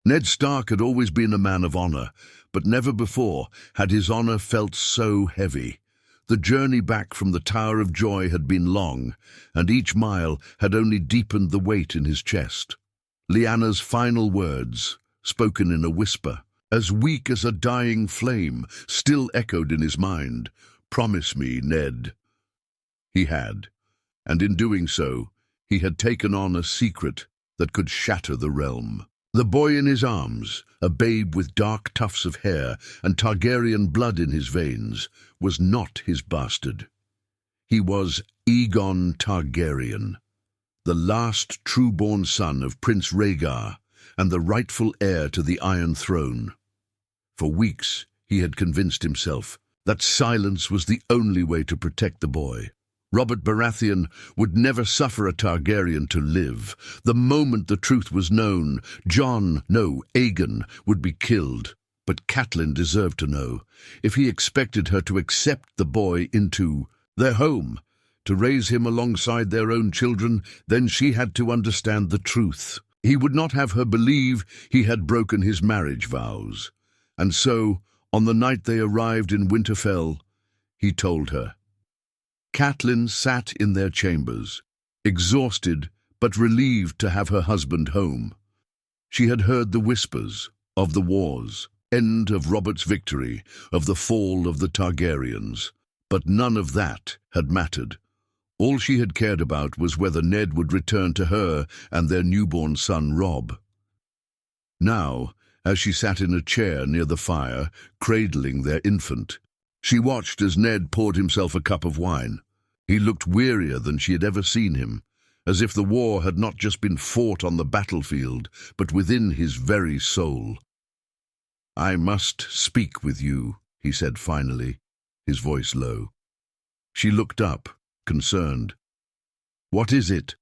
Ned Stark had always been a man of honor, but never before had his honor felt so heavy. The journey back from the Tower of Joy had been long, and each mile had only deepened the weight in his chest. Lyanna's final words, spoken in a whisper, as weak as a dying flame, still echoed in his mind. "Promise me, Ned." He had, and in doing so, he had taken on a secret that could shatter the realm. The boy in his arms, a babe with dark tufts of hair and Targaryen blood in his veins, was not his bastard. He was Aegon Targaryen, the last true-born son of Prince Rhaegar and the rightful heir to the Iron Throne. For weeks he had convinced himself that silence was the only way to protect the boy. Robert Baratheon would never suffer a Targaryen to live. The moment the truth was known, Aegon would be killed. But Catelyn deserved to know. If he expected her to accept the boy into their home, to raise him alongside their own children, then she had to understand the truth. He would not have her believe he had broken his marriage vows. And so, on the night they arrived in Winterfell, he told her. Catelyn sat in their chambers, exhausted but relieved to have her husband home. She had heard the whispers of the wars, end of Robert's victory, of the fall of the Targaryens, but none of that had mattered. All she had cared about was whether Ned would return to her and their newborn son Robb. Now, as she sat in a chair near the fire, cradling their infant, she watched as Ned poured himself a cup of wine. He looked wearier than she had ever seen him, as if the war had not just been fought on the battlefield, but within his very soul. "I must speak with you," he said finally, his voice low. She looked up, concerned. "What is it?"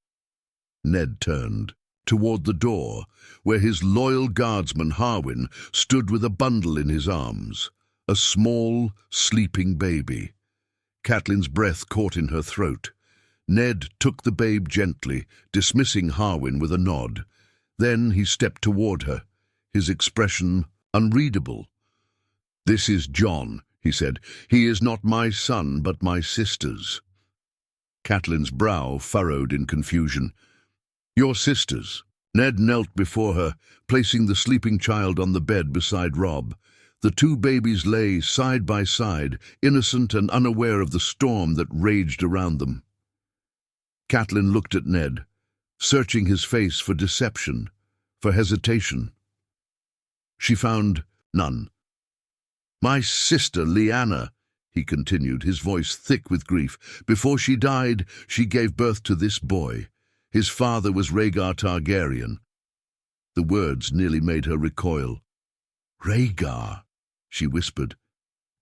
Ned turned toward the door, where his loyal guardsman Harwin stood with a bundle in his arms, a small, sleeping baby. Catelyn's breath caught in her throat. Ned took the babe gently, dismissing Harwin with a nod. Then he stepped toward her, his expression unreadable. "This is Jon," he said. "He is not my son, but my sister's." Catelyn's brow furrowed in confusion. "Your sister's?" Ned knelt before her, placing the sleeping child on the bed beside Robb. The two babies lay side by side, innocent and unaware of the storm that raged around them. Catelyn looked at Ned, searching his face for deception, for hesitation. She found none. "My sister, Lyanna," he continued, his voice thick with grief. "Before she died, she gave birth to this boy. His father was Rhaegar Targaryen." The words nearly made her recoil. "Rhaegar," she whispered.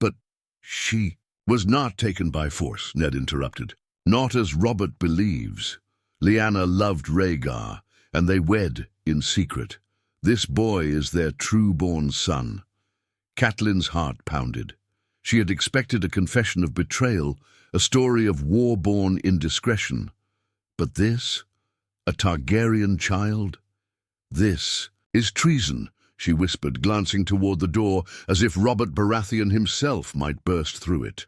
"But she was not taken by force," Ned interrupted. "Not as Robert believes. Lyanna loved Rhaegar, and they wed in secret. This boy is their true-born son." Catelyn's heart pounded. She had expected a confession of betrayal, a story of war-born indiscretion. But this? A Targaryen child? "This is treason," she whispered, glancing toward the door as if Robert Baratheon himself might burst through it.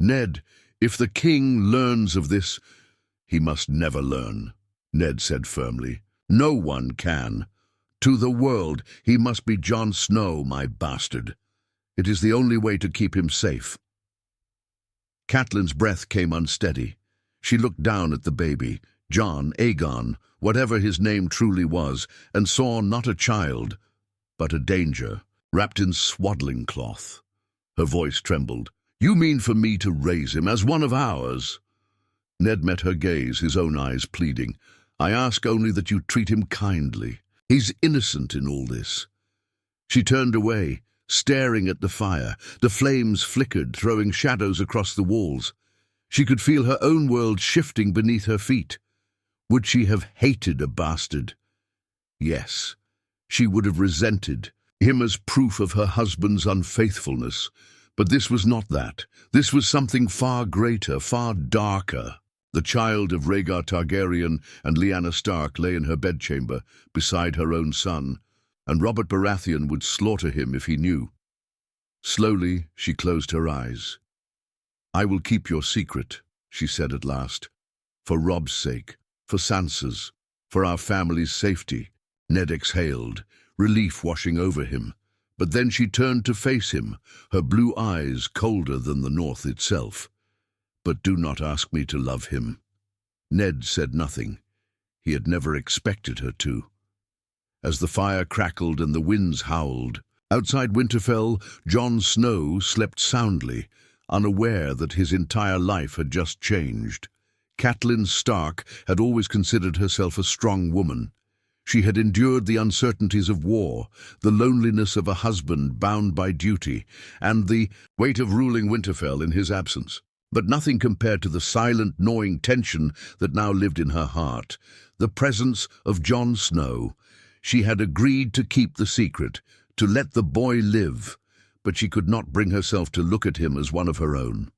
"Ned, if the king learns of this—" "He must never learn," Ned said firmly. "No one can. To the world, he must be Jon Snow, my bastard. It is the only way to keep him safe." Catelyn's breath came unsteady. She looked down at the baby, Aegon, whatever his name truly was, and saw not a child, but a danger, wrapped in swaddling cloth. Her voice trembled. "You mean for me to raise him as one of ours?" Ned met her gaze, his own eyes pleading. "I ask only that you treat him kindly. He's innocent in all this." She turned away, staring at the fire. The flames flickered, throwing shadows across the walls. She could feel her own world shifting beneath her feet. Would she have hated a bastard? Yes. She would have resented him as proof of her husband's unfaithfulness. But this was not that. This was something far greater, far darker. The child of Rhaegar Targaryen and Lyanna Stark lay in her bedchamber, beside her own son. and Robert Baratheon would slaughter him if he knew. Slowly, she closed her eyes. "I will keep your secret," she said at last. "For Rob's sake, for Sansa's, for our family's safety." Ned exhaled, relief washing over him. But then she turned to face him, her blue eyes colder than the north itself. "But do not ask me to love him." Ned said nothing. He had never expected her to. As the fire crackled and the winds howled, outside Winterfell, Jon Snow slept soundly, unaware that his entire life had just changed. Catelyn Stark had always considered herself a strong woman. She had endured the uncertainties of war, the loneliness of a husband bound by duty, and the weight of ruling Winterfell in his absence. But nothing compared to the silent, gnawing tension that now lived in her heart, the presence of Jon Snow. She had agreed to keep the secret, to let the boy live, but she could not bring herself to look at him as one of her own.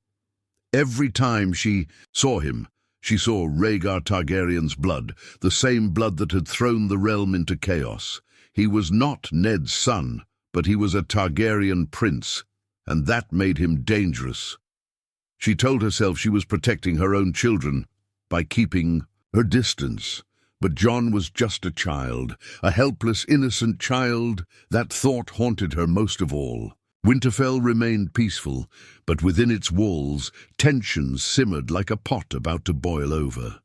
Every time she saw him, she saw Rhaegar Targaryen's blood, the same blood that had thrown the realm into chaos. He was not Ned's son, but he was a Targaryen prince, and that made him dangerous. She told herself she was protecting her own children by keeping her distance. But Jon was just a child, a helpless, innocent child. That thought haunted her most of all. Winterfell remained peaceful, but within its walls, tensions simmered like a pot about to boil over.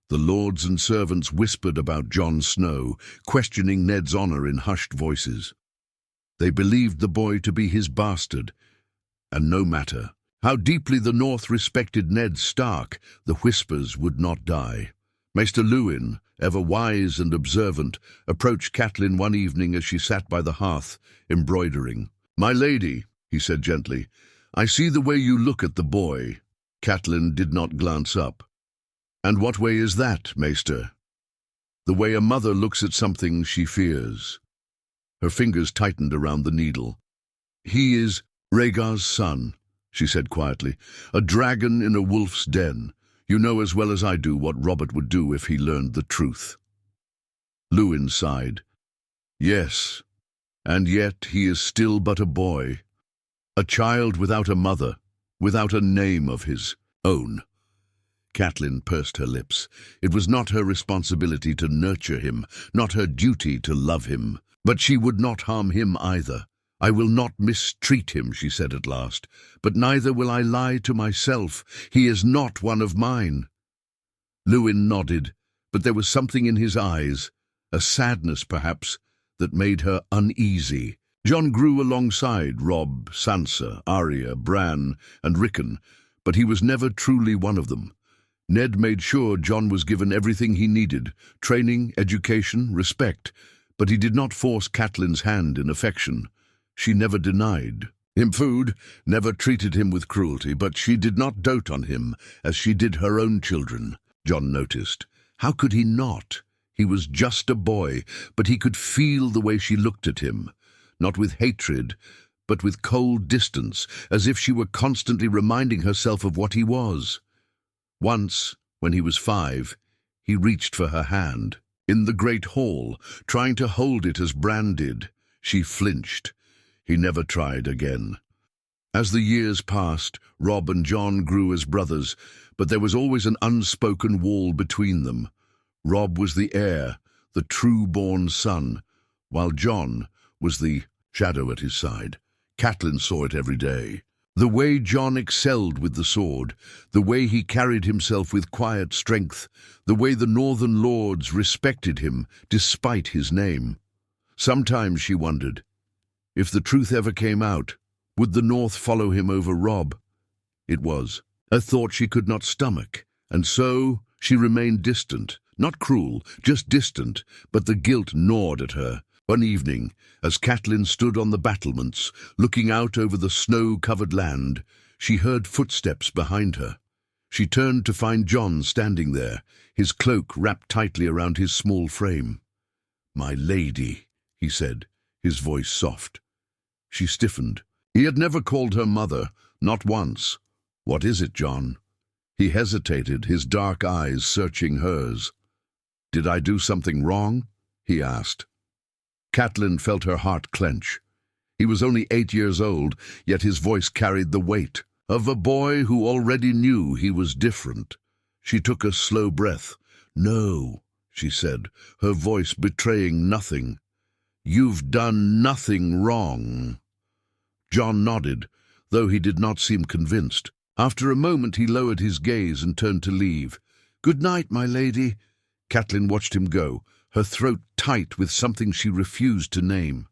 The lords and servants whispered about Jon Snow, questioning Ned's honor in hushed voices. They believed the boy to be his bastard, and no matter how deeply the North respected Ned Stark, the whispers would not die. Maester Luwin, ever wise and observant, approached Catelyn one evening as she sat by the hearth, embroidering. "My lady," he said gently, "I see the way you look at the boy." Catelyn did not glance up. "And what way is that, Maester?" "The way a mother looks at something she fears." Her fingers tightened around the needle. "He is Rhaegar's son," she said quietly, "a dragon in a wolf's den. You know as well as I do what Robert would do if he learned the truth." Luwin sighed. "Yes, and yet he is still but a boy, a child without a mother, without a name of his own." Catelyn pursed her lips. It was not her responsibility to nurture him, not her duty to love him, but she would not harm him either. "I will not mistreat him," she said at last, "but neither will I lie to myself. He is not one of mine." Luwin nodded, but there was something in his eyes, a sadness perhaps, that made her uneasy. Jon grew alongside Robb, Sansa, Arya, Bran, and Rickon, but he was never truly one of them. Ned made sure Jon was given everything he needed, training, education, respect, but he did not force Catelyn's hand in affection. She never denied him food, never treated him with cruelty, but she did not dote on him as she did her own children, Jon noticed. How could he not? He was just a boy, but he could feel the way she looked at him, not with hatred, but with cold distance, as if she were constantly reminding herself of what he was. Once, when he was 5, he reached for her hand. In the great hall, trying to hold it as Bran did, she flinched. He never tried again. As the years passed, Robb and Jon grew as brothers, but there was always an unspoken wall between them. Robb was the heir, the true-born son, while Jon was the shadow at his side. Catelyn saw it every day. The way Jon excelled with the sword, the way he carried himself with quiet strength, the way the northern lords respected him despite his name. Sometimes she wondered, if the truth ever came out, would the North follow him over Robb? It was a thought she could not stomach, and so she remained distant, not cruel, just distant, but the guilt gnawed at her. One evening, as Catelyn stood on the battlements, looking out over the snow-covered land, she heard footsteps behind her. She turned to find Jon standing there, his cloak wrapped tightly around his small frame. "My lady," he said, his voice soft. She stiffened. He had never called her mother, not once. "What is it, Jon?" He hesitated, his dark eyes searching hers. "Did I do something wrong?" he asked. Catelyn felt her heart clench. He was only 8 years old, yet his voice carried the weight of a boy who already knew he was different. She took a slow breath. "No," she said, her voice betraying nothing. "You've done nothing wrong." Jon nodded, though he did not seem convinced. After a moment he lowered his gaze and turned to leave. "Good night, my lady." Catelyn watched him go, her throat tight with something she refused to name.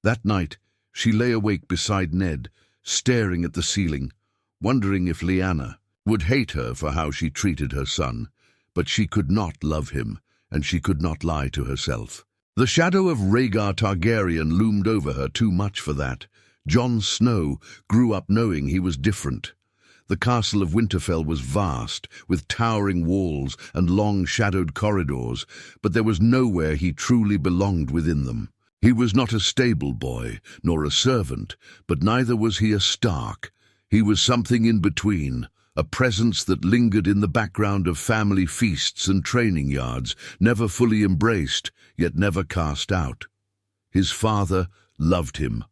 That night she lay awake beside Ned, staring at the ceiling, wondering if Lyanna would hate her for how she treated her son. But she could not love him, and she could not lie to herself. The shadow of Rhaegar Targaryen loomed over her too much for that. Jon Snow grew up knowing he was different. The castle of Winterfell was vast, with towering walls and long-shadowed corridors, but there was nowhere he truly belonged within them. He was not a stable boy, nor a servant, but neither was he a Stark. He was something in between, a presence that lingered in the background of family feasts and training yards, never fully embraced, yet never cast out. His father loved him.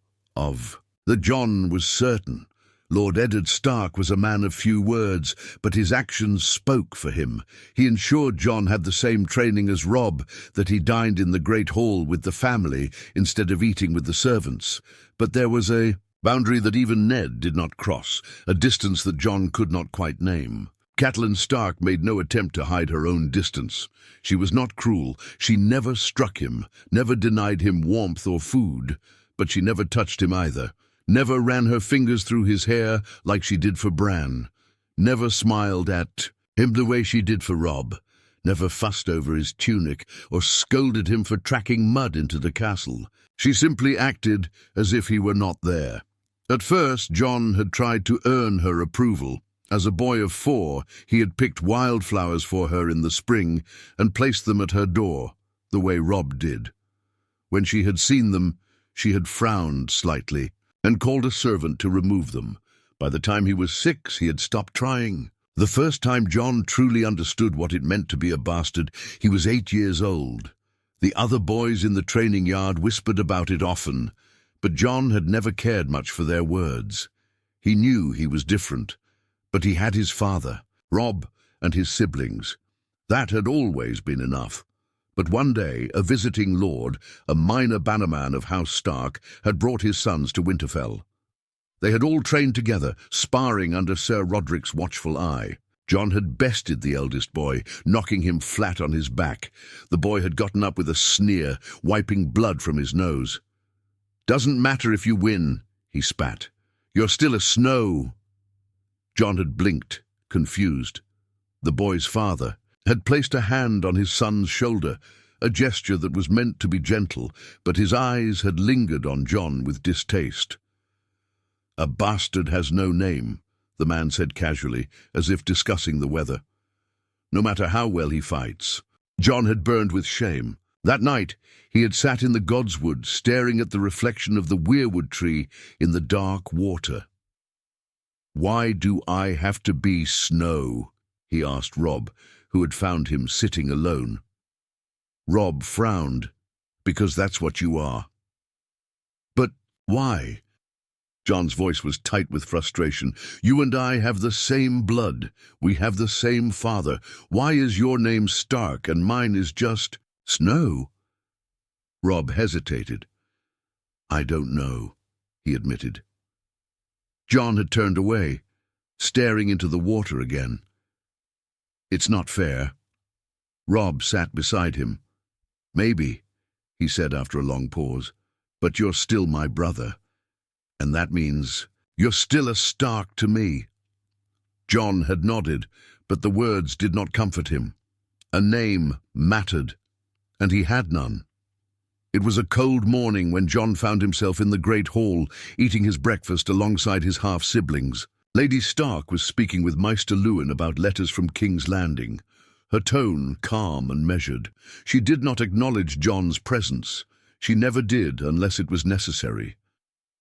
That Jon was certain. Lord Eddard Stark was a man of few words, but his actions spoke for him. He ensured Jon had the same training as Robb, that he dined in the Great Hall with the family instead of eating with the servants. But there was a boundary that even Ned did not cross, a distance that Jon could not quite name. Catelyn Stark made no attempt to hide her own distance. She was not cruel. She never struck him, never denied him warmth or food. But she never touched him either. Never ran her fingers through his hair like she did for Bran. Never smiled at him the way she did for Robb. Never fussed over his tunic or scolded him for tracking mud into the castle. She simply acted as if he were not there. At first, Jon had tried to earn her approval. As a boy of 4, he had picked wildflowers for her in the spring and placed them at her door, the way Robb did. When she had seen them, she had frowned slightly and called a servant to remove them. By the time he was 6, he had stopped trying. The first time Jon truly understood what it meant to be a bastard, he was 8 years old. The other boys in the training yard whispered about it often, but Jon had never cared much for their words. He knew he was different, but he had his father, Robb, and his siblings. That had always been enough. But one day, a visiting lord, a minor bannerman of House Stark, had brought his sons to Winterfell. They had all trained together, sparring under Sir Roderick's watchful eye. Jon had bested the eldest boy, knocking him flat on his back. The boy had gotten up with a sneer, wiping blood from his nose. "Doesn't matter if you win," he spat. "You're still a Snow." Jon had blinked, confused. The boy's father had placed a hand on his son's shoulder, a gesture that was meant to be gentle, but his eyes had lingered on Jon with distaste. "A bastard has no name," the man said casually, as if discussing the weather. "No matter how well he fights." Jon had burned with shame. That night, he had sat in the Godswood, staring at the reflection of the weirwood tree in the dark water. "Why do I have to be Snow?" he asked Robb, who had found him sitting alone. Robb frowned. "Because that's what you are." "But why?" Jon's voice was tight with frustration. "You and I have the same blood. We have the same father. Why is your name Stark and mine is just Snow?" Robb hesitated. "I don't know," he admitted. Jon had turned away, staring into the water again. "It's not fair." Robb sat beside him. "Maybe," he said after a long pause, "but you're still my brother. And that means you're still a Stark to me." Jon had nodded, but the words did not comfort him. A name mattered, and he had none. It was a cold morning when Jon found himself in the Great Hall, eating his breakfast alongside his half-siblings. Lady Stark was speaking with Maester Luwin about letters from King's Landing, her tone calm and measured. She did not acknowledge Jon's presence. She never did unless it was necessary.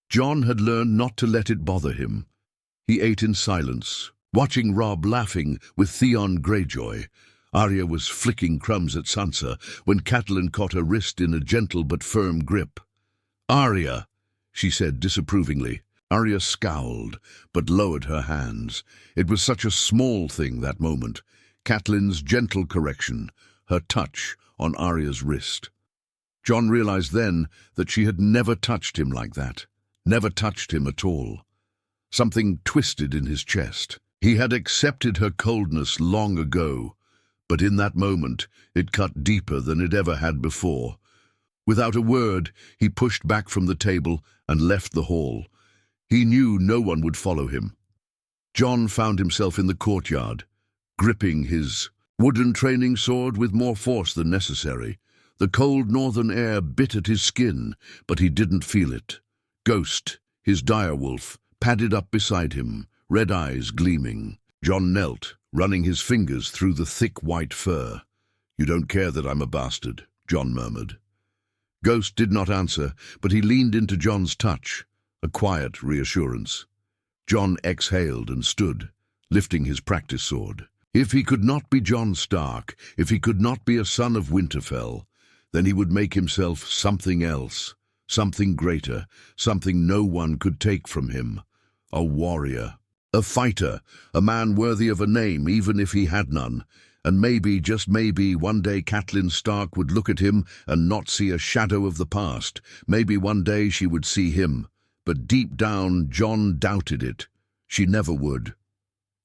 Jon had learned not to let it bother him. He ate in silence, watching Robb laughing with Theon Greyjoy, Arya was flicking crumbs at Sansa when Catelyn caught her wrist in a gentle but firm grip. "Arya," she said disapprovingly. Arya scowled, but lowered her hands. It was such a small thing, that moment. Catelyn's gentle correction, her touch on Arya's wrist. Jon realized then that she had never touched him like that, never touched him at all. Something twisted in his chest. He had accepted her coldness long ago, but in that moment it cut deeper than it ever had before. Without a word, he pushed back from the table and left the hall. He knew no one would follow him. Jon found himself in the courtyard, gripping his wooden training sword with more force than necessary. The cold northern air bit at his skin, but he didn't feel it. Ghost, his direwolf, padded up beside him, red eyes gleaming. Jon knelt, running his fingers through the thick white fur. "You don't care that I'm a bastard," Jon murmured. Ghost did not answer, but he leaned into Jon's touch, a quiet reassurance. Jon exhaled and stood, lifting his practice sword. If he could not be Jon Stark, if he could not be a son of Winterfell, then he would make himself something else, something greater, something no one could take from him. A warrior, a fighter, a man worthy of a name even if he had none. And maybe, just maybe, one day Catelyn Stark would look at him and not see a shadow of the past. Maybe one day she would see him. But deep down, Jon doubted it. She never would.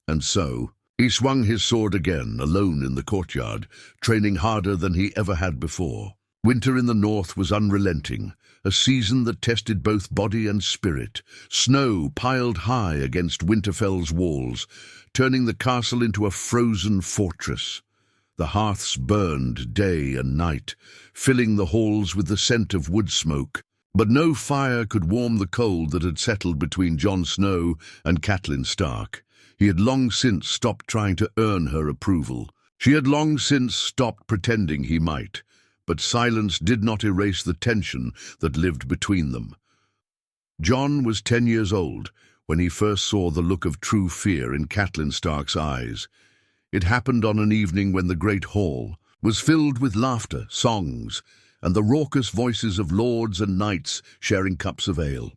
And so, he swung his sword again, alone in the courtyard, training harder than he ever had before. Winter in the north was unrelenting, a season that tested both body and spirit. Snow piled high against Winterfell's walls, turning the castle into a frozen fortress. The hearths burned day and night, filling the halls with the scent of wood smoke. But no fire could warm the cold that had settled between Jon Snow and Catelyn Stark. He had long since stopped trying to earn her approval. She had long since stopped pretending he might. But silence did not erase the tension that lived between them. Jon was 10 years old when he first saw the look of true fear in Catelyn Stark's eyes. It happened on an evening when the great hall was filled with laughter, songs, and the raucous voices of lords and knights sharing cups of ale.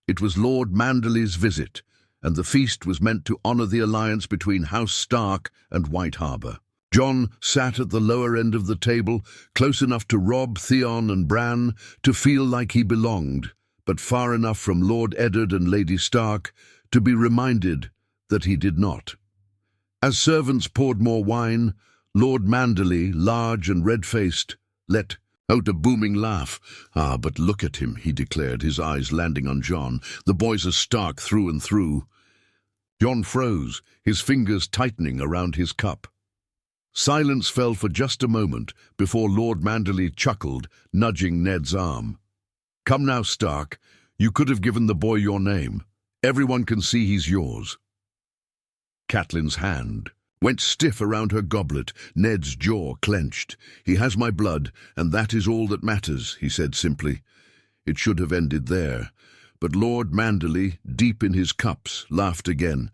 It was Lord Manderly's visit, and the feast was meant to honor the alliance between House Stark and White Harbor. Jon sat at the lower end of the table, close enough to Robb, Theon and Bran to feel like he belonged, but far enough from Lord Eddard and Lady Stark to be reminded that he did not. As servants poured more wine, Lord Manderly, large and red-faced, let out a booming laugh. "Ah, but look at him," he declared, his eyes landing on Jon. "The boy's a Stark through and through." Jon froze, his fingers tightening around his cup. Silence fell for just a moment before Lord Manderly chuckled, nudging Ned's arm. "Come now, Stark. You could have given the boy your name. Everyone can see he's yours." Catelyn's hand went stiff around her goblet. Ned's jaw clenched. "He has my blood, and that is all that matters," he said simply. It should have ended there, but Lord Manderly, deep in his cups, laughed again.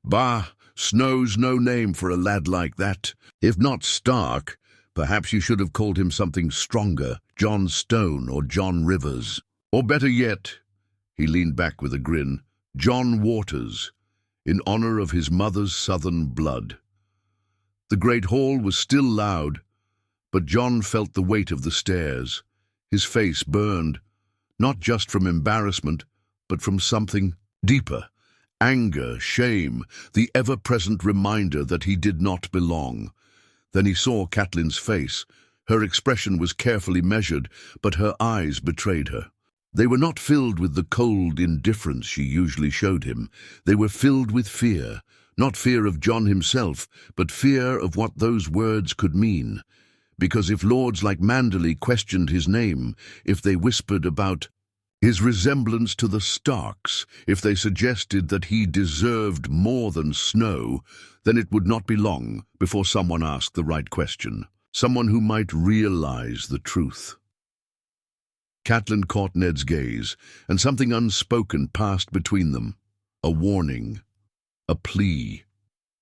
"Bah! Snow's no name for a lad like that. If not Stark, perhaps you should have called him something stronger, Jon Stone or Jon Rivers. Or better yet," he leaned back with a grin, "Jon Waters, in honor of his mother's southern blood." The great hall was still loud, but Jon felt the weight of the stairs. His face burned, not just from embarrassment, but from something deeper. Anger, shame, the ever-present reminder that he did not belong. Then he saw Catelyn's face. Her expression was carefully measured, but her eyes betrayed her. They were not filled with the cold indifference she usually showed him. They were filled with fear, not fear of Jon himself, but fear of what those words could mean. Because if lords like Manderly questioned his name, if they whispered about his resemblance to the Starks, if they suggested that he deserved more than Snow, then it would not be long before someone asked the right question, someone who might realize the truth. Catelyn caught Ned's gaze, and something unspoken passed between them. A warning, a plea.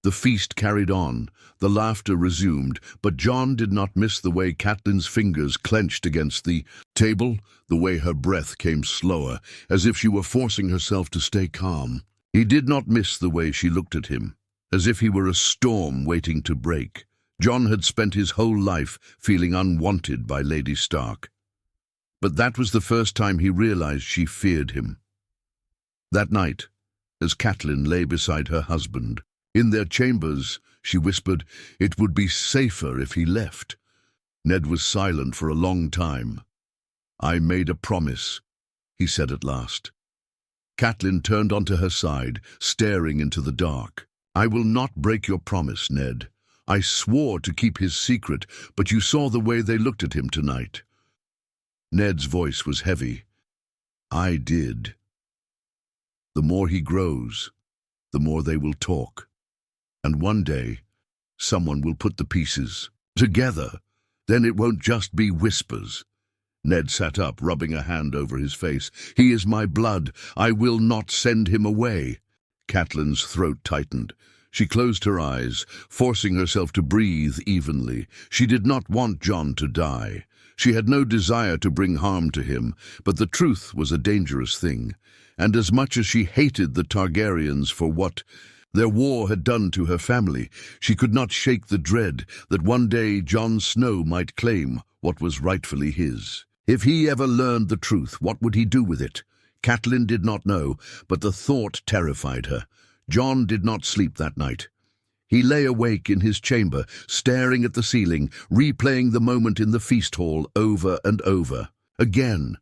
The feast carried on, the laughter resumed, but John did not miss the way Catelyn's fingers clenched against the table, the way her breath came slower, as if she were forcing herself to stay calm. He did not miss the way she looked at him, as if he were a storm waiting to break. John had spent his whole life feeling unwanted by Lady Stark. But that was the first time he realized she feared him. That night, as Catelyn lay beside her husband, in their chambers, she whispered, it would be safer if he left. Ned was silent for a long time. I made a promise, he said at last. Catelyn turned onto her side, staring into the dark. I will not break your promise, Ned. I swore to keep his secret, but you saw the way they looked at him tonight. Ned's voice was heavy. I did. The more he grows, the more they will talk. And one day, someone will put the pieces together. Then it won't just be whispers. Ned sat up, rubbing a hand over his face. He is my blood. I will not send him away. Catelyn's throat tightened. She closed her eyes, forcing herself to breathe evenly. She did not want John to die. She had no desire to bring harm to him, but the truth was a dangerous thing. And as much as she hated the Targaryens for what their war had done to her family, she could not shake the dread that one day Jon Snow might claim what was rightfully his. If he ever learned the truth, what would he do with it? Catelyn did not know, but the thought terrified her. Jon did not sleep that night. He lay awake in his chamber, staring at the ceiling, replaying the moment in the feast hall over and over. Again,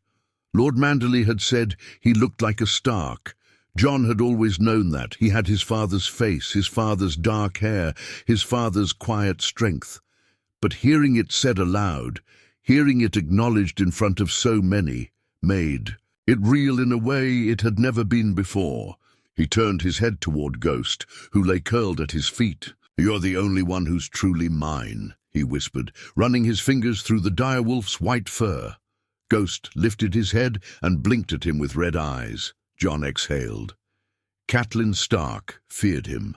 Lord Manderley had said he looked like a Stark. Jon had always known that. He had his father's face, his father's dark hair, his father's quiet strength. But hearing it said aloud, hearing it acknowledged in front of so many, made it real in a way it had never been before. He turned his head toward Ghost, who lay curled at his feet. You're the only one who's truly mine, he whispered, running his fingers through the direwolf's white fur. Ghost lifted his head and blinked at him with red eyes. Jon exhaled. Catelyn Stark feared him,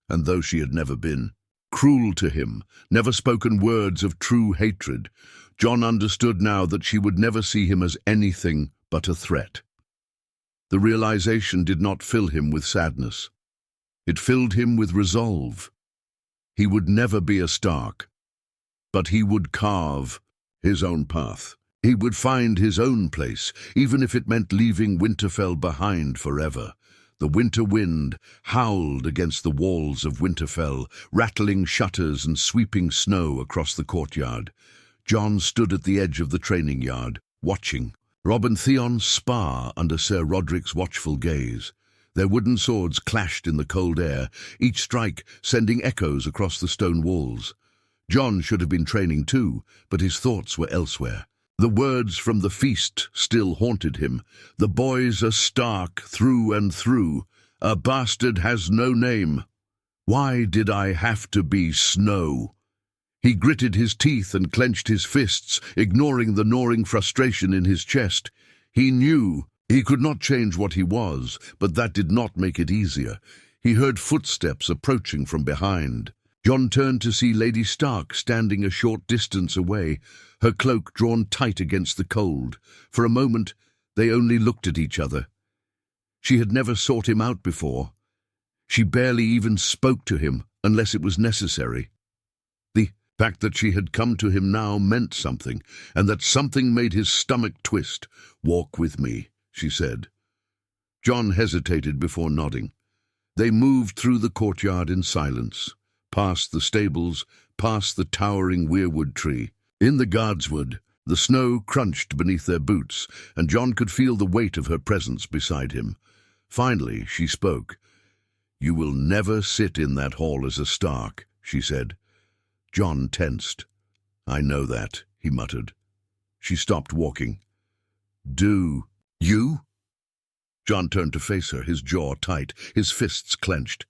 and though she had never been cruel to him, never spoken words of true hatred, Jon understood now that she would never see him as anything but a threat. The realization did not fill him with sadness. It filled him with resolve. He would never be a Stark, but he would carve his own path. He would find his own place, even if it meant leaving Winterfell behind forever. The winter wind howled against the walls of Winterfell, rattling shutters and sweeping snow across the courtyard. Jon stood at the edge of the training yard, watching Robb and Theon spar under Ser Roderick's watchful gaze. Their wooden swords clashed in the cold air, each strike sending echoes across the stone walls. Jon should have been training too, but his thoughts were elsewhere. The words from the feast still haunted him. The boys are Stark through and through. A bastard has no name. Why did I have to be Snow? He gritted his teeth and clenched his fists, ignoring the gnawing frustration in his chest. He knew he could not change what he was, but that did not make it easier. He heard footsteps approaching from behind. Jon turned to see Lady Stark standing a short distance away, her cloak drawn tight against the cold. For a moment, they only looked at each other. She had never sought him out before. She barely even spoke to him, unless it was necessary. The fact that she had come to him now meant something, and that something made his stomach twist. "Walk with me," she said. Jon hesitated before nodding. They moved through the courtyard in silence, past the stables, past the towering weirwood tree. In the guardswood, the snow crunched beneath their boots, and Jon could feel the weight of her presence beside him. Finally, she spoke. "You will never sit in that hall as a Stark," she said. Jon tensed. "I know that," he muttered. She stopped walking. "Do you?" Jon turned to face her, his jaw tight, his fists clenched.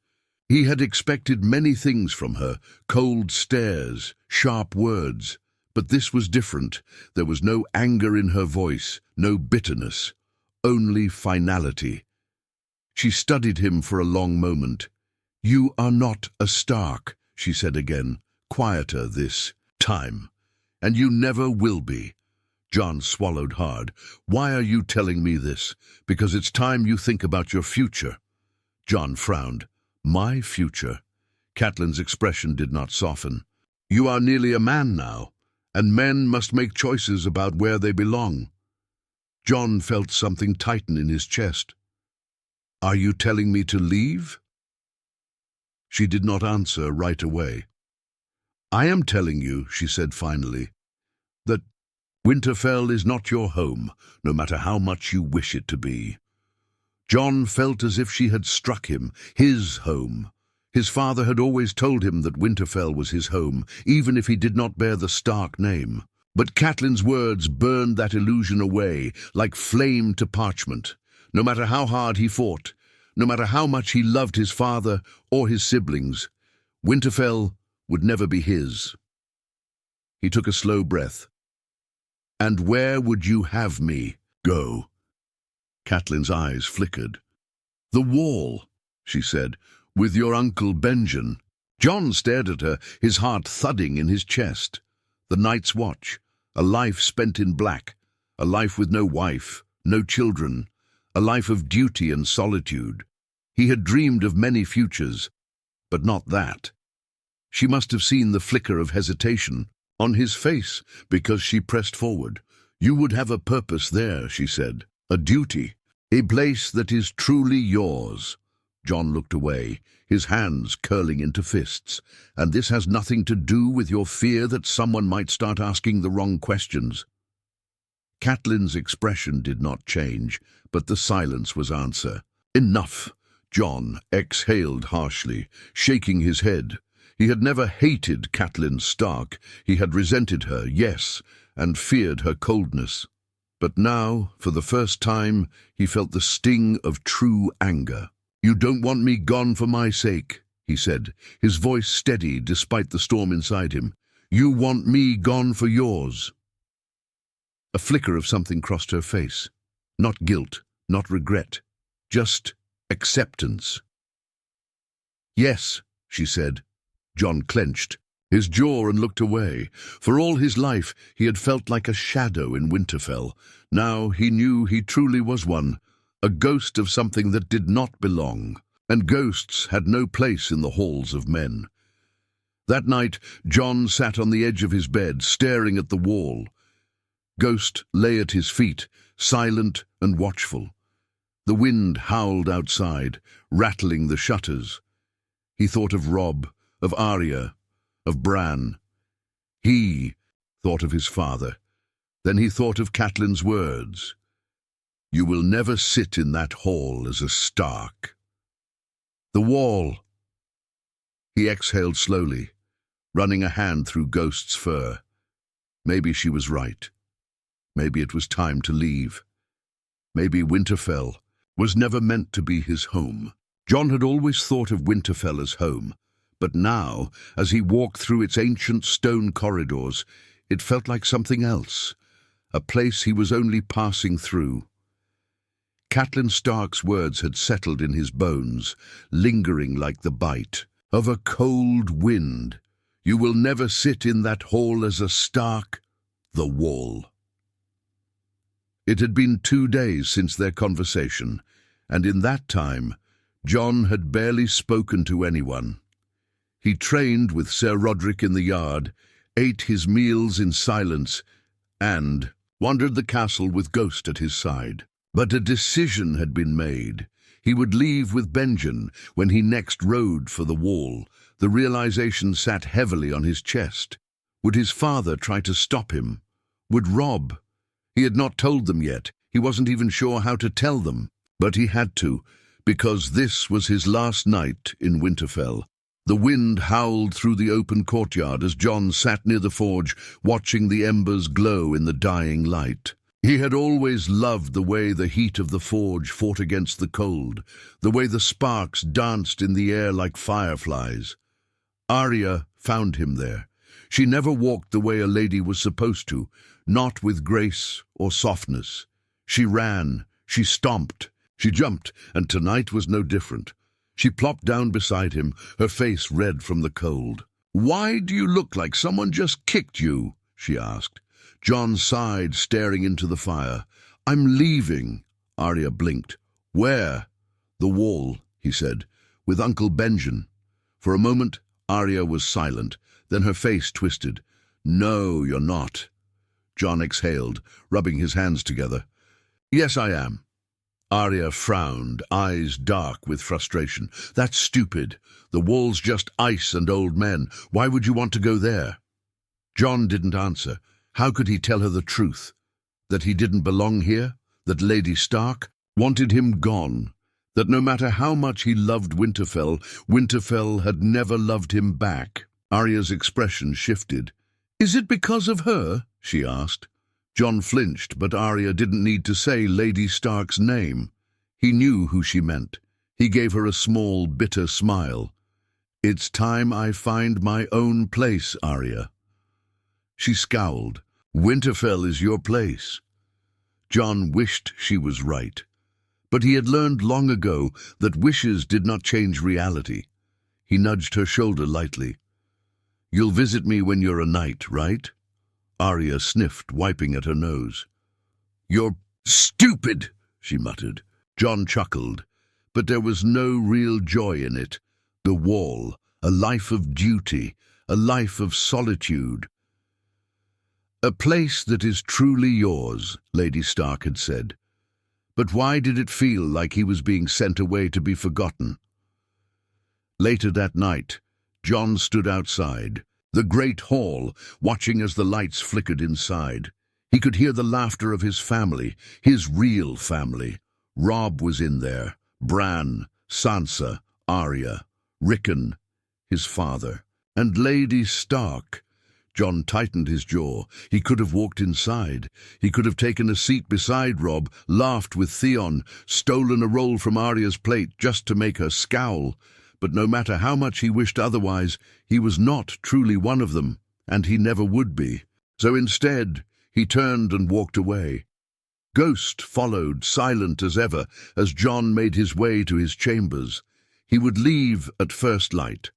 He had expected many things from her, cold stares, sharp words. But this was different. There was no anger in her voice, no bitterness, only finality. She studied him for a long moment. "You are not a Stark," she said again, quieter this time. "And you never will be." Jon swallowed hard. "Why are you telling me this? Because it's time you think about your future." Jon frowned. "My future?" Catelyn's expression did not soften. "You are nearly a man now, and men must make choices about where they belong." Jon felt something tighten in his chest. "Are you telling me to leave?" She did not answer right away. "I am telling you," she said finally, "that Winterfell is not your home, no matter how much you wish it to be." Jon felt as if she had struck him, his home. His father had always told him that Winterfell was his home, even if he did not bear the Stark name. But Catelyn's words burned that illusion away, like flame to parchment. No matter how hard he fought, no matter how much he loved his father or his siblings, Winterfell would never be his. He took a slow breath. "And where would you have me go?" Catelyn's eyes flickered. "The Wall," she said, "with your Uncle Benjen." Jon stared at her, his heart thudding in his chest. The Night's Watch, a life spent in black, a life with no wife, no children, a life of duty and solitude. He had dreamed of many futures, but not that. She must have seen the flicker of hesitation on his face because she pressed forward. "You would have a purpose there," she said, "a duty, a place that is truly yours." Jon looked away, his hands curling into fists. "And this has nothing to do with your fear that someone might start asking the wrong questions." Catelyn's expression did not change, but the silence was answer. "Enough!" Jon exhaled harshly, shaking his head. He had never hated Catelyn Stark. He had resented her, yes, and feared her coldness. But now, for the first time, he felt the sting of true anger. "You don't want me gone for my sake," he said, his voice steady despite the storm inside him. "You want me gone for yours." A flicker of something crossed her face. Not guilt, not regret, just acceptance. "Yes," she said. Jon clenched his jaw and looked away. For all his life, he had felt like a shadow in Winterfell. Now he knew he truly was one, a ghost of something that did not belong, and ghosts had no place in the halls of men. That night, Jon sat on the edge of his bed, staring at the wall. Ghost lay at his feet, silent and watchful. The wind howled outside, rattling the shutters. He thought of Robb, of Arya, of Bran. He thought of his father. Then he thought of Catelyn's words. "You will never sit in that hall as a Stark." The Wall. He exhaled slowly, running a hand through Ghost's fur. Maybe she was right. Maybe it was time to leave. Maybe Winterfell was never meant to be his home. Jon had always thought of Winterfell as home, but now, as he walked through its ancient stone corridors, it felt like something else, a place he was only passing through. Catelyn Stark's words had settled in his bones, lingering like the bite of a cold wind. "You will never sit in that hall as a Stark." The Wall. It had been 2 days since their conversation, and in that time, Jon had barely spoken to anyone. He trained with Ser Rodrik in the yard, ate his meals in silence, and wandered the castle with Ghost at his side. But a decision had been made. He would leave with Benjen when he next rode for the Wall. The realization sat heavily on his chest. Would his father try to stop him? Would Robb? He had not told them yet. He wasn't even sure how to tell them. But he had to, because this was his last night in Winterfell. The wind howled through the open courtyard as Jon sat near the forge, watching the embers glow in the dying light. He had always loved the way the heat of the forge fought against the cold, the way the sparks danced in the air like fireflies. Arya found him there. She never walked the way a lady was supposed to, not with grace or softness. She ran, she stomped, she jumped, and tonight was no different. She plopped down beside him, her face red from the cold. "Why do you look like someone just kicked you?" she asked. John sighed, staring into the fire. "I'm leaving." Arya blinked. "Where?" "The wall," he said, "with Uncle Benjen." For a moment, Arya was silent. Then her face twisted. "No, you're not." John exhaled, rubbing his hands together. "Yes, I am." Arya frowned, eyes dark with frustration. "That's stupid. The wall's just ice and old men. Why would you want to go there?" John didn't answer. How could he tell her the truth? That he didn't belong here? That Lady Stark wanted him gone? That no matter how much he loved Winterfell, Winterfell had never loved him back? Arya's expression shifted. "Is it because of her?" she asked. John flinched, but Arya didn't need to say Lady Stark's name. He knew who she meant. He gave her a small, bitter smile. "It's time I find my own place, Arya." She scowled. "Winterfell is your place." John wished she was right. But he had learned long ago that wishes did not change reality. He nudged her shoulder lightly. "You'll visit me when you're a knight, right?" Arya sniffed, wiping at her nose. "You're stupid," she muttered. John chuckled, but there was no real joy in it. The wall, a life of duty, a life of solitude. "A place that is truly yours," Lady Stark had said. But why did it feel like he was being sent away to be forgotten? Later that night, John stood outside, the great hall, watching as the lights flickered inside. He could hear the laughter of his family, his real family. Robb was in there, Bran, Sansa, Arya, Rickon, his father, and Lady Stark. John tightened his jaw. He could have walked inside. He could have taken a seat beside Robb, laughed with Theon, stolen a roll from Arya's plate just to make her scowl. But no matter how much he wished otherwise, he was not truly one of them, and he never would be. So instead, he turned and walked away. Ghost followed, silent as ever, as John made his way to his chambers. He would leave at first light.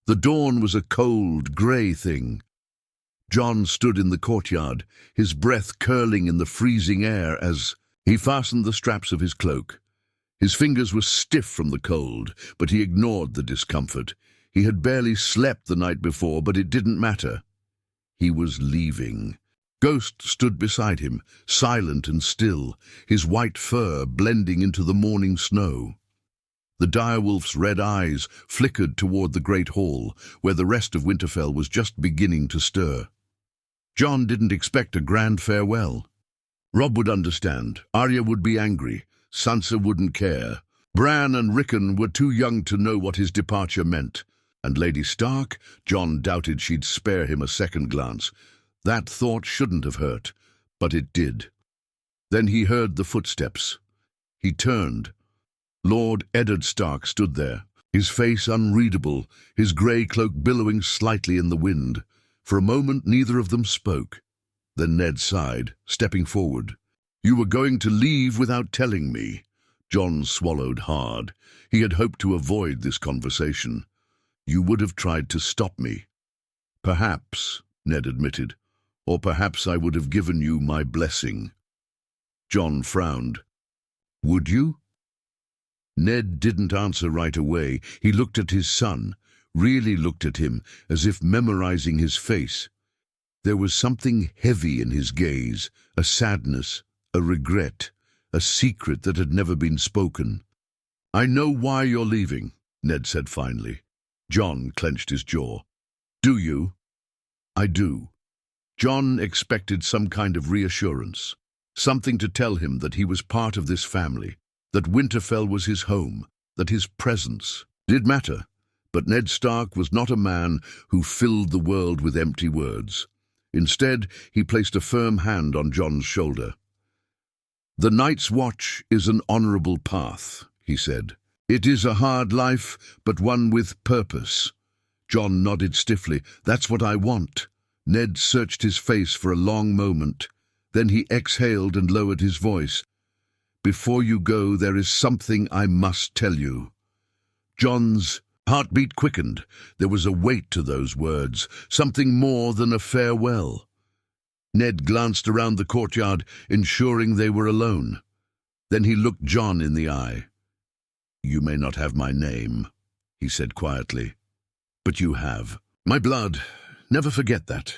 The dawn was a cold, grey thing. John stood in the courtyard, his breath curling in the freezing air as he fastened the straps of his cloak. His fingers were stiff from the cold, but he ignored the discomfort. He had barely slept the night before, but it didn't matter. He was leaving. Ghost stood beside him, silent and still, his white fur blending into the morning snow. The direwolf's red eyes flickered toward the great hall, where the rest of Winterfell was just beginning to stir. John didn't expect a grand farewell. Robb would understand. Arya would be angry. Sansa wouldn't care. Bran and Rickon were too young to know what his departure meant. And Lady Stark? John doubted she'd spare him a second glance. That thought shouldn't have hurt, but it did. Then he heard the footsteps. He turned. Lord Eddard Stark stood there, his face unreadable, his grey cloak billowing slightly in the wind. For a moment, neither of them spoke. Then Ned sighed, stepping forward. "You were going to leave without telling me." John swallowed hard. He had hoped to avoid this conversation. "You would have tried to stop me." "Perhaps," Ned admitted. "Or perhaps I would have given you my blessing." John frowned. "Would you?" Ned didn't answer right away. He looked at his son, really looked at him, as if memorizing his face. There was something heavy in his gaze, a sadness, a regret, a secret that had never been spoken. "I know why you're leaving," Ned said finally. John clenched his jaw. "Do you?" "I do." John expected some kind of reassurance, something to tell him that he was part of this family, that Winterfell was his home, that his presence did matter. But Ned Stark was not a man who filled the world with empty words. Instead, he placed a firm hand on John's shoulder. "The Night's Watch is an honorable path," he said. "It is a hard life, but one with purpose." John nodded stiffly. "That's what I want." Ned searched his face for a long moment. Then he exhaled and lowered his voice. "Before you go, there is something I must tell you." John's heartbeat quickened. There was a weight to those words, something more than a farewell. Ned glanced around the courtyard, ensuring they were alone. Then he looked Jon in the eye. "You may not have my name," he said quietly, "but you have my blood. Never forget that."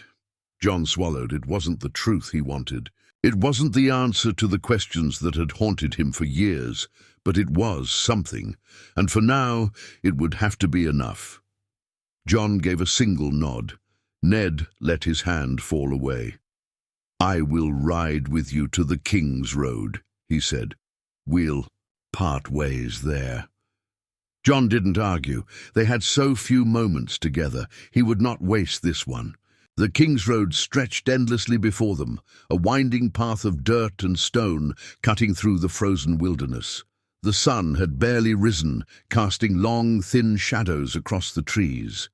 Jon swallowed. It wasn't the truth he wanted. It wasn't the answer to the questions that had haunted him for years, but it was something, and for now it would have to be enough. Jon gave a single nod. Ned let his hand fall away. "I will ride with you to the King's Road," he said. "We'll part ways there." Jon didn't argue. They had so few moments together. He would not waste this one. The King's Road stretched endlessly before them, a winding path of dirt and stone cutting through the frozen wilderness. The sun had barely risen, casting long, thin shadows across the trees.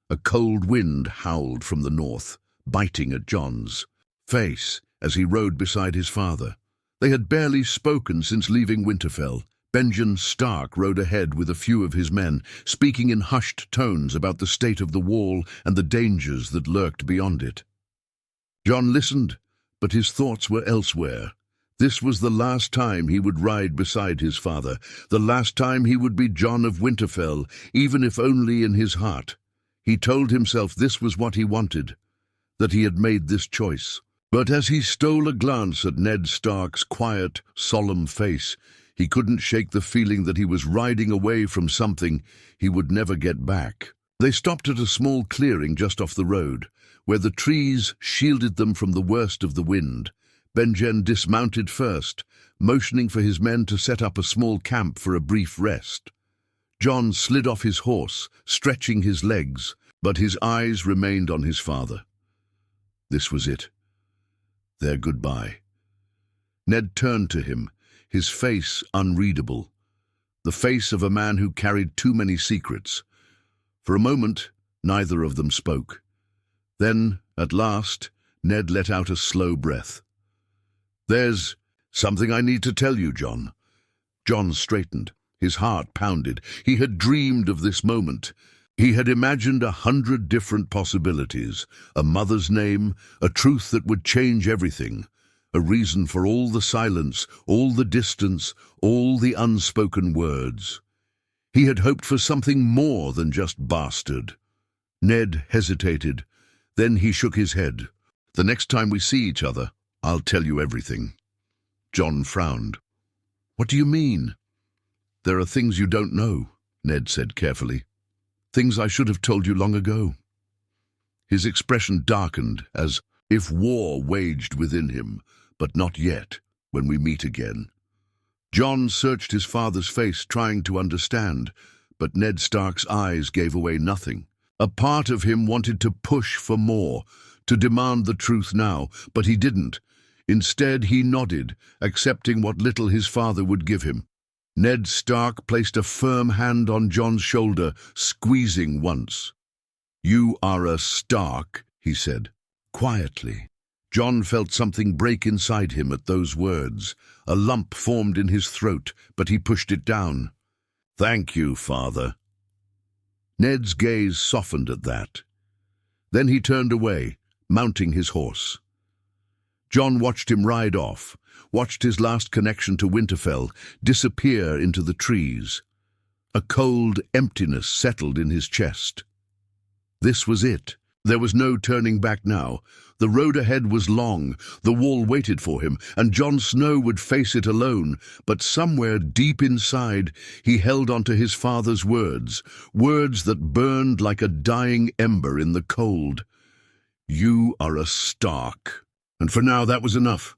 A cold wind howled from the north, biting at Jon's face as he rode beside his father. They had barely spoken since leaving Winterfell. Benjen Stark rode ahead with a few of his men, speaking in hushed tones about the state of the wall and the dangers that lurked beyond it. Jon listened, but his thoughts were elsewhere. This was the last time he would ride beside his father, the last time he would be Jon of Winterfell, even if only in his heart. He told himself this was what he wanted, that he had made this choice. But as he stole a glance at Ned Stark's quiet, solemn face, he couldn't shake the feeling that he was riding away from something he would never get back. They stopped at a small clearing just off the road, where the trees shielded them from the worst of the wind. Benjen dismounted first, motioning for his men to set up a small camp for a brief rest. Jon slid off his horse, stretching his legs, but his eyes remained on his father. This was it. Their goodbye. Ned turned to him, his face unreadable, the face of a man who carried too many secrets. For a moment, neither of them spoke. Then, at last, Ned let out a slow breath. "There's something I need to tell you, Jon." Jon straightened. His heart pounded. He had dreamed of this moment. He had imagined 100 different possibilities, a mother's name, a truth that would change everything, a reason for all the silence, all the distance, all the unspoken words. He had hoped for something more than just bastard. Ned hesitated. Then he shook his head. "The next time we see each other, I'll tell you everything." Jon frowned. "What do you mean?" "There are things you don't know," Ned said carefully. "Things I should have told you long ago." His expression darkened, as if war waged within him, but not yet, when we meet again. Jon searched his father's face, trying to understand, but Ned Stark's eyes gave away nothing. A part of him wanted to push for more, to demand the truth now, but he didn't. Instead, he nodded, accepting what little his father would give him. Ned Stark placed a firm hand on Jon's shoulder, squeezing once. "You are a Stark," he said, quietly. Jon felt something break inside him at those words. A lump formed in his throat, but he pushed it down. "Thank you, father." Ned's gaze softened at that. Then he turned away, mounting his horse. Jon watched him ride off, watched his last connection to Winterfell disappear into the trees. A cold emptiness settled in his chest. This was it. There was no turning back now. The road ahead was long, the wall waited for him, and Jon Snow would face it alone. But somewhere deep inside, he held onto his father's words, words that burned like a dying ember in the cold. "You are a Stark." And for now that was enough.